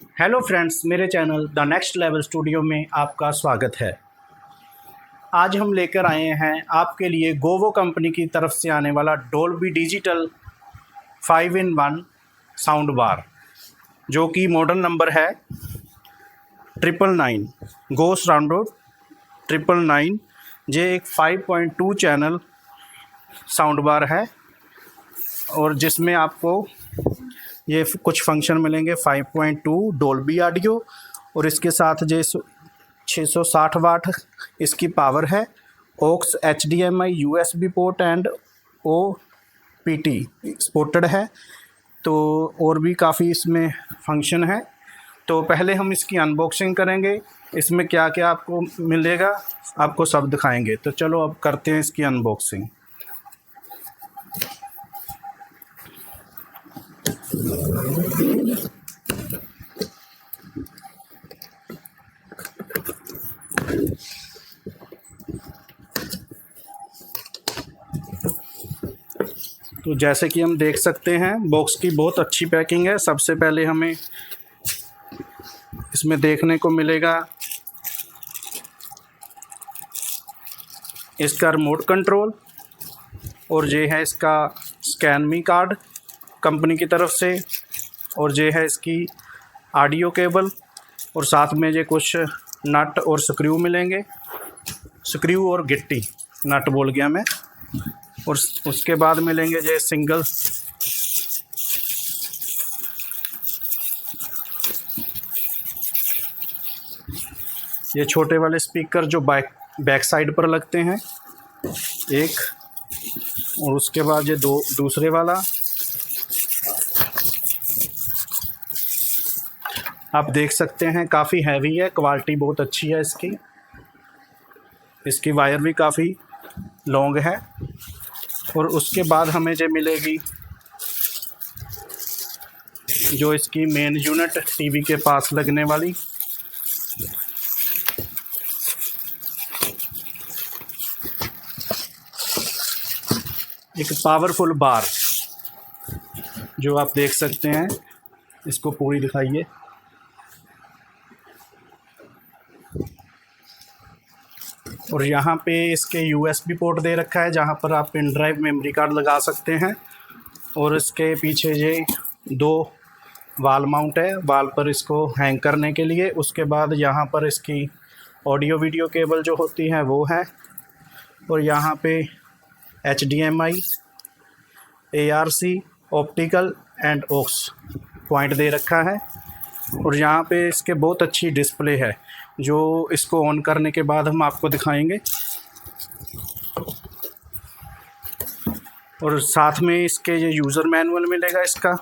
Hello friends, मेरे channel the next level studio में आपका स्वागत है। आज हम लेकर आए हैं आपके लिए गोवो कंपनी की तरफ से आने वाला Dolby digital 5-in-1 sound bar, जो कि मॉडल नंबर है 999 गो सराउंड 999। ये एक 5.2 चैनल साउंड बार है और जिसमें आपको ये कुछ फंक्शन मिलेंगे। 5.2 डोल्बी ऑडियो और इसके साथ जो 660 वाट इसकी पावर है। Aux HDMI USB port and OPT supported है। तो और भी काफ़ी इसमें फंक्शन है। तो पहले हम इसकी अनबॉक्सिंग करेंगे, इसमें क्या क्या आपको मिलेगा आपको सब दिखाएंगे। तो चलो अब करते हैं इसकी अनबॉक्सिंग। तो जैसे कि हम देख सकते हैं बॉक्स की बहुत अच्छी पैकिंग है। सबसे पहले हमें इसमें देखने को मिलेगा इसका रिमोट कंट्रोल और ये है इसका स्कैन मी कार्ड कंपनी की तरफ से, और ये है इसकी ऑडियो केबल और साथ में ये कुछ नट और स्क्रू मिलेंगे। स्क्रू और गिट्टी, नट बोल गया मैं। और उसके बाद मिलेंगे ये सिंगल ये छोटे वाले स्पीकर जो बैक साइड पर लगते हैं एक, और उसके बाद ये दूसरे वाला। आप देख सकते हैं काफ़ी हैवी है, क्वालिटी बहुत अच्छी है इसकी वायर भी काफ़ी लॉन्ग है। और उसके बाद हमें ये मिलेगी जो इसकी मेन यूनिट टीवी के पास लगने वाली। एक पावरफुल बार जो आप देख सकते हैं, इसको पूरी दिखाइए। और यहाँ पे इसके USB पोर्ट दे रखा है जहाँ पर आप पेन ड्राइव मेमोरी कार्ड लगा सकते हैं। और इसके पीछे ये 2 वाल माउंट है, वाल पर इसको हैंग करने के लिए। उसके बाद यहाँ पर इसकी ऑडियो वीडियो केबल जो होती है वो है। और यहाँ पे HDMI, ARC, optical and aux point दे रखा है। और यहाँ पे इसके बहुत अच्छी डिस्प्ले है जो इसको ऑन करने के बाद हम आपको दिखाएंगे। और साथ में इसके ये यूज़र मैनुअल मिलेगा इसका,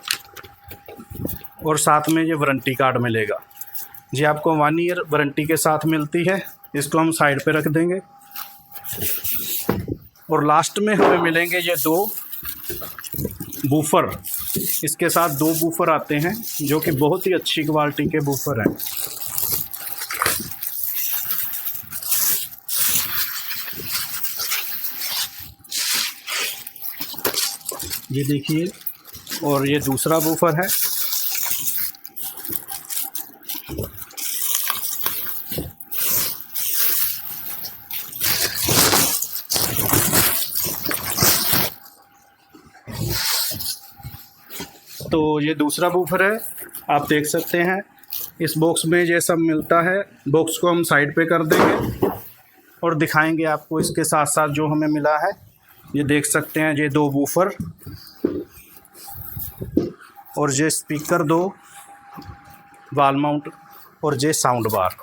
और साथ में ये वारंटी कार्ड मिलेगा। जी आपको 1 ईयर वारंटी के साथ मिलती है। इसको हम साइड पे रख देंगे। और लास्ट में हमें मिलेंगे ये 2 बूफर। इसके साथ 2 बूफर आते हैं जो कि बहुत ही अच्छी क्वालिटी के बूफर हैं। ये देखिए, और ये दूसरा बूफर है। तो ये दूसरा बूफर है, आप देख सकते हैं। इस बॉक्स में ये सब मिलता है। बॉक्स को हम साइड पे कर देंगे और दिखाएंगे आपको इसके साथ साथ जो हमें मिला है। ये देख सकते हैं ये 2 बूफर और ये स्पीकर 2 वाल माउंट और ये साउंड बार।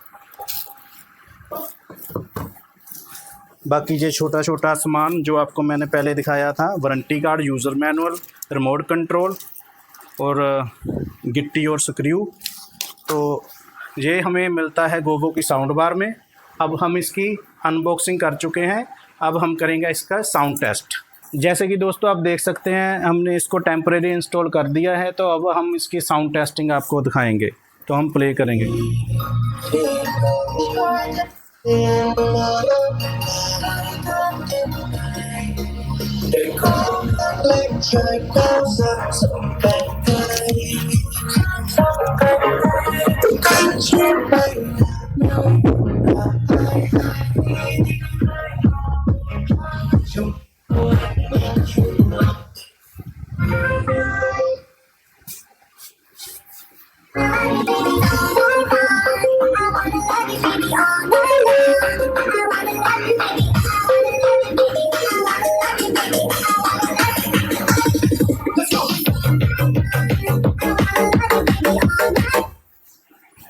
बाकी ये छोटा छोटा सामान जो आपको मैंने पहले दिखाया था, warranty card, user manual, remote control और गिट्टी और स्क्रू। तो ये हमें मिलता है गोवो की साउंड बार में। अब हम इसकी अनबॉक्सिंग कर चुके हैं, अब हम करेंगे इसका साउंड टेस्ट। जैसे कि दोस्तों आप देख सकते हैं हमने इसको टेम्परेरी इंस्टॉल कर दिया है। तो अब हम इसकी साउंड टेस्टिंग आपको दिखाएंगे। तो हम प्ले करेंगे।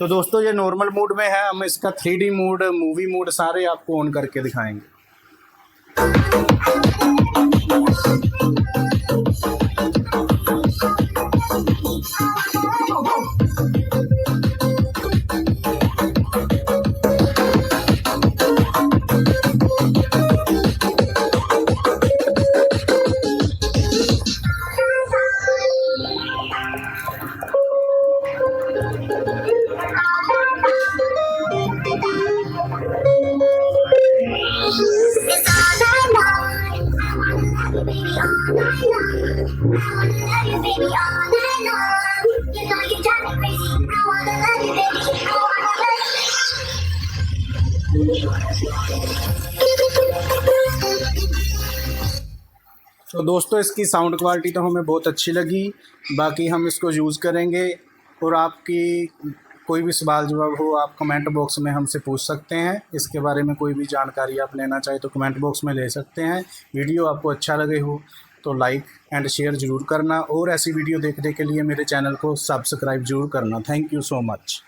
तो दोस्तों ये नॉर्मल मोड में है, हम इसका 3D मोड, मूवी मोड सारे आपको ऑन करके दिखाएंगे। तो दोस्तों इसकी साउंड क्वालिटी तो हमें बहुत अच्छी लगी, बाकी हम इसको यूज़ करेंगे और आपकी कोई भी सवाल जवाब हो आप कमेंट बॉक्स में हमसे पूछ सकते हैं। इसके बारे में कोई भी जानकारी आप लेना चाहे तो कमेंट बॉक्स में ले सकते हैं। वीडियो आपको अच्छा लगे हो तो लाइक एंड शेयर ज़रूर करना और ऐसी वीडियो देखने के लिए मेरे चैनल को सब्सक्राइब ज़रूर करना। Thank you so much.